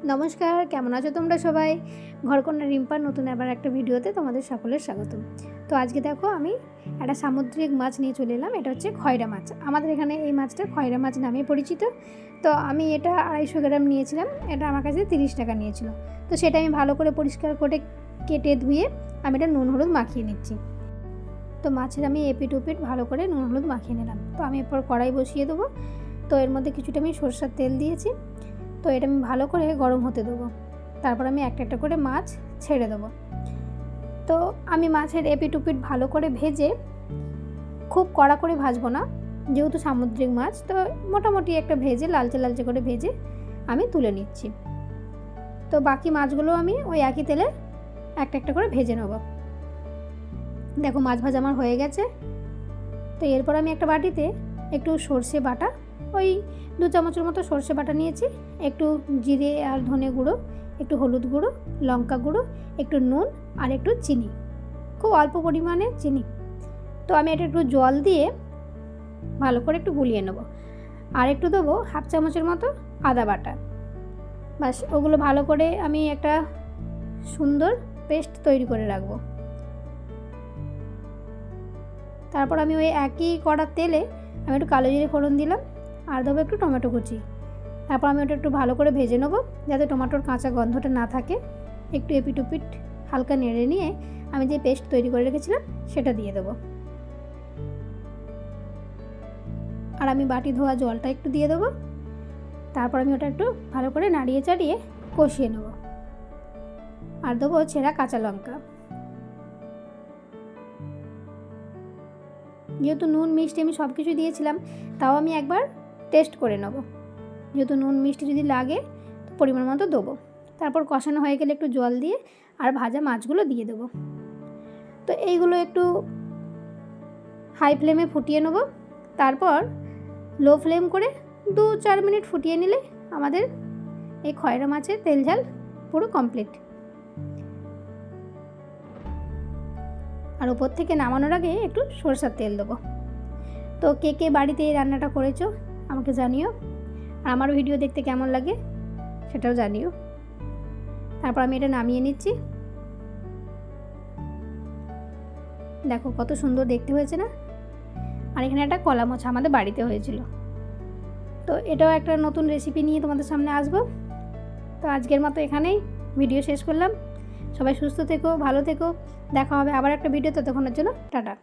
নমস্কার, কেমন আছো তোমরা সবাই? ঘরকন্যা রিম্পার নতুন আবার একটা ভিডিওতে তোমাদের সকলের স্বাগতম। তো আজকে দেখো আমি একটা সামুদ্রিক মাছ নিয়ে চলে এলাম। এটা হচ্ছে খয়রা মাছ। আমাদের এখানে এই মাছটা খয়রা মাছ নামে পরিচিত। তো আমি এটা 250 গ্রাম নিয়েছিলাম। এটা আমার কাছে 30 টাকা নিয়েছিল। তো সেটা আমি ভালো করে পরিষ্কার করে কেটে ধুয়ে আমি এটা নুন হলুদ মাখিয়ে নিচ্ছি। তো মাছের আমি এপিট ওপিট ভালো করে নুন হলুদ মাখিয়ে নিলাম। তো আমি এরপর কড়াই বসিয়ে দেবো। তো এর মধ্যে কিছুটা আমি সরষের তেল দিয়েছি। তো এটা আমি ভালো করে গরম হতে দেবো। তারপর আমি একটা একটা করে মাছ ছেড়ে দেবো। তো আমি মাছের এপিট ওপিট ভালো করে ভেজে, খুব কড়া করে ভাজবো না যেহেতু সামুদ্রিক মাছ, তো মোটামুটি একটা ভেজে লালচে লালচে করে ভেজে আমি তুলে নিচ্ছি। তো বাকি মাছগুলো আমি ওই একই তেলে একটা একটা করে ভেজে নেব। দেখো মাছ ভাজা আমার হয়ে গেছে। তো এরপর আমি একটা বাটিতে একটু সর্ষে বাটা, ওই 2 চামচের মতো সর্ষে বাটা নিয়েছি, একটু জিরে আর ধনে গুঁড়ো, একটু হলুদ গুঁড়ো, লঙ্কা গুঁড়ো, একটু নুন আর একটু চিনি, খুব অল্প পরিমাণে চিনি। তো আমি এটা একটু জল দিয়ে ভালো করে একটু গুলিয়ে নেব। আর একটু দেবো 1/2 চামচের মতো আদা বাটা। বাস ওগুলো ভালো করে আমি একটা সুন্দর পেস্ট তৈরি করে রাখবো। তারপর আমি ওই একই কড়ার তেলে আমি একটু কালো জিরে ফোড়ন দিলাম আর দেবো একটু টমেটো কুচি। তারপর আমি ওটা একটু ভালো করে ভেজে নেবো যাতে টমেটোর কাঁচা গন্ধটা না থাকে। একটু এপিট ওপিট হালকা নেড়ে নিয়ে আমি যে পেস্ট তৈরি করে রেখেছিলাম সেটা দিয়ে দেবো। আর আমি বাটি ধোয়া জলটা একটু দিয়ে দেবো। তারপর আমি ওটা একটু ভালো করে নাড়িয়ে চাড়িয়ে কষিয়ে নেব। আর দেবো ছেঁড়া কাঁচা লঙ্কা। যেহেতু নুন মিষ্টি আমি সব কিছু দিয়েছিলাম, তাও আমি একবার টেস্ট করে নেব। যেহেতু নুন মিষ্টি যদি লাগে তো পরিমাণ মতো দেবো। তারপর কষানো হয়ে গেলে একটু জল দিয়ে আর ভাজা মাছগুলো দিয়ে দেবো। তো এইগুলো একটু হাই ফ্লেমে ফুটিয়ে নেব। তারপর লো ফ্লেম করে 2-4 মিনিট ফুটিয়ে নিলে আমাদের এই খয়রা মাছের তেল ঝাল পুরো কমপ্লিট। আর ওপর থেকে নামানোর আগে একটু সরষের তেল দেবো। তো কে কে বাড়িতে এই রান্নাটা করেছো আমাকে জানিও। আর আমার ভিডিও দেখতে কেমন লাগে সেটাও জানিও। তারপর আমি এটা নামিয়ে নিচ্ছি। দেখো কত সুন্দর দেখতে হয়েছে না। আর এখানে একটা কলা মোচা আমাদের বাড়িতে হয়েছিল। তো এটাও একটা নতুন রেসিপি নিয়ে তোমাদের সামনে আসবো। তো আজকের মতো এখানেই ভিডিও শেষ করলাম। সবাই সুস্থ থেকো, ভালো থেকো। দেখা হবে আবার একটা ভিডিও, ততক্ষণের জন্য টাটা।